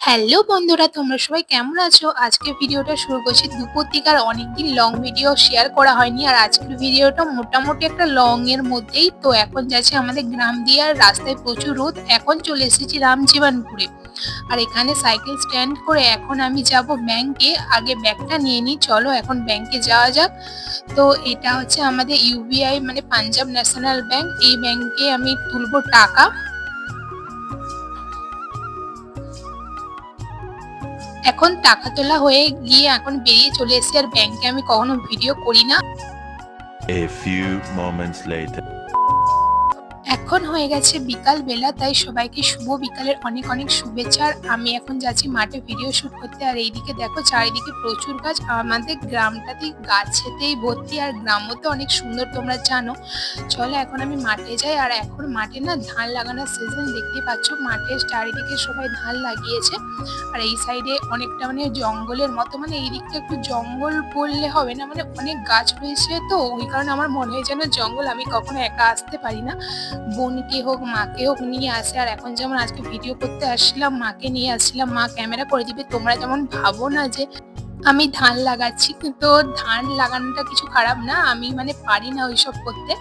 Hello বন্ধুরা, তোমরা সবাই কেমন আছো? আজকে ভিডিওটা শুরু করছি দুপুর দিকে। আর অনেকদিন লং ভিডিও শেয়ার করা হয়নি, আর আজকের ভিডিওটা মোটামুটি একটা লং এর মধ্যেই। তো এখন যাচ্ছি আমাদের গ্রাম দিয়ে, আর রাস্তায় প্রচুর রোদ। এখন চলে এসেছি রামজীবনপুরে। আর এখানে সাইকেল স্ট্যান্ড করে এখন আমি যাব ব্যাংকে। আগে ব্যাগটা নিয়ে নিই, চলো এখন ব্যাংকে যাওয়া যাক। তো এটা হচ্ছে আমাদের ইউবিআই, মানে পাঞ্জাব ন্যাশনাল ব্যাংক। এই ব্যাংকে আমি তুলবো টাকা। এখন টাকা তোলা হয়ে গিয়ে এখন বেরিয়ে চলে এসেছি। আর ব্যাংকে আমি কখনো ভিডিও করি না। A few moments later. এখন হয়ে গেছে বিকাল বেলা, তাই সবাইকে শুভ বিকালের অনেক অনেক শুভেচ্ছা। আর আমি এখন যাচ্ছি মাঠে ভিডিও শুট করতে। আর এইদিকে দেখো চারিদিকে প্রচুর গাছ, আমাদের গ্রামটাতেই গাছেতেই ভর্তি। আর গ্রামও তো অনেক সুন্দর, তোমরা জানো। চলো এখন আমি মাঠে যাই। আর এখন মাঠে না ধান লাগানোর সিজন, দেখতেই পাচ্ছ মাঠের চারিদিকে সবাই ধান লাগিয়েছে। আর এই সাইডে অনেকটা মানে জঙ্গলের মতো, মানে এই দিকটা একটু জঙ্গল বললে হবে না, মানে অনেক গাছ রয়েছে। তো ওই কারণে আমার মনে হয় যেন জঙ্গল, আমি কখনো একা আসতে পারি না। বোনকে হোক মাকে হোক নিয়ে আসে। আর এখন যেমন আজকে ভিডিও করতে আসছিলাম, মাকে নিয়ে আসছিলাম, মা ক্যামেরা করে দিবে। তোমরা যেমন ভাবো না যে আমি ধান লাগাচ্ছি, কিন্তু ধান লাগানোটা কিছু খারাপ না, আমি মানে পারি না ওইসব করতে।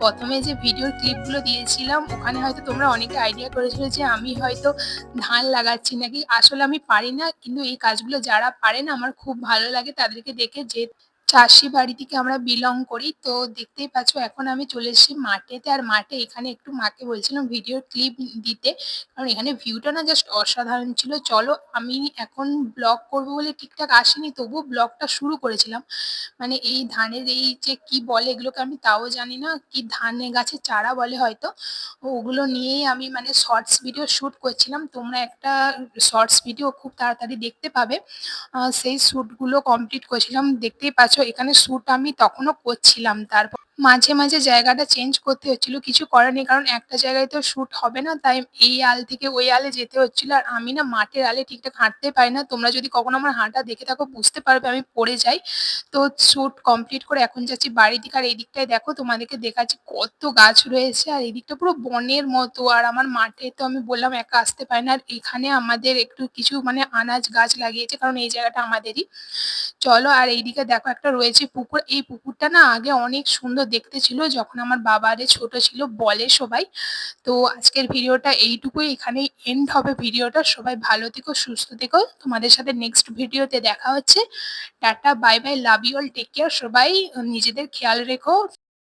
প্রথমে যে ভিডিওর ক্লিপগুলো দিয়েছিলাম ওখানে হয়তো তোমরা অনেকে আইডিয়া করেছিল যে আমি হয়তো ধান লাগাচ্ছি নাকি। আসলে আমি পারি না, কিন্তু এই কাজগুলো যারা পারে না আমার খুব ভালো লাগে তাদেরকে দেখে। যে চাষি বাড়ি থেকে আমরা বিলং করি, তো দেখতেই পাচ্ছ এখন আমি চলে এসেছি মাঠেতে। আর মাঠে এখানে একটু মাকে বলছিলাম ভিডিওর ক্লিপ দিতে, কারণ এখানে ভিউটা না জাস্ট অসাধারণ ছিল। চলো, আমি এখন ব্লগ করবো বলে ঠিকঠাক আসিনি, তবুও ব্লগটা শুরু করেছিলাম। মানে এই ধানের এই যে কি বলে এগুলোকে, আমি তাও জানি না, কি ধানের গাছের চারা বলে হয়তো। ওগুলো নিয়েই আমি মানে শর্টস ভিডিও শুট করছিলাম। তোমরা একটা শর্টস ভিডিও খুব তাড়াতাড়ি দেখতে পাবে। সেই শ্যুটগুলো কমপ্লিট করছিলাম, দেখতেই পাচ্ছ এখানে শ্যুট আমি তখনও করছিলাম। তারপর মাঝে মাঝে জায়গাটা চেঞ্জ করতে হচ্ছিল, কিছু করার নেই, কারণ একটা জায়গায় তো শ্যুট হবে না। তাই এই আল থেকে ওই আলে যেতে হচ্ছিল। আর আমি না মাঠের আলে ঠিকঠাক হাঁটতে পারি না, তোমরা যদি কখনো আমার হাঁটা দেখে থাকো বুঝতে পারবে আমি পড়ে যাই। তো শ্যুট কমপ্লিট করে এখন যাচ্ছি বাড়ির দিকে। আর এই দিকটায় দেখো তোমাদেরকে দেখাচ্ছি কত গাছ রয়েছে, আর এই দিকটা পুরো বনের মতো। আর আমার মাঠে তো আমি বললাম একা আসতে পারি না। আর এখানে আমাদের একটু কিছু মানে আনাজ গাছ লাগিয়েছে, কারণ এই জায়গাটা আমাদেরই। চলো, আর এইদিকে দেখো একটা রয়েছে পুকুর। এই পুকুরটা না আগে অনেক সুন্দর দেখতে ছিল, যখন আমার বাবা আরে ছোট ছিল বলে সবাই। তো আজকের ভিডিওটা এইটুকুই, এখানেই এন্ড হবে ভিডিওটা। সবাই ভালো থেকো, সুস্থ থেকো, তোমাদের সাথে নেক্সট ভিডিওতে দেখা হচ্ছে। Tata, bye bye, love you all, take care. সবাই নিজেদের খেয়াল রেখো।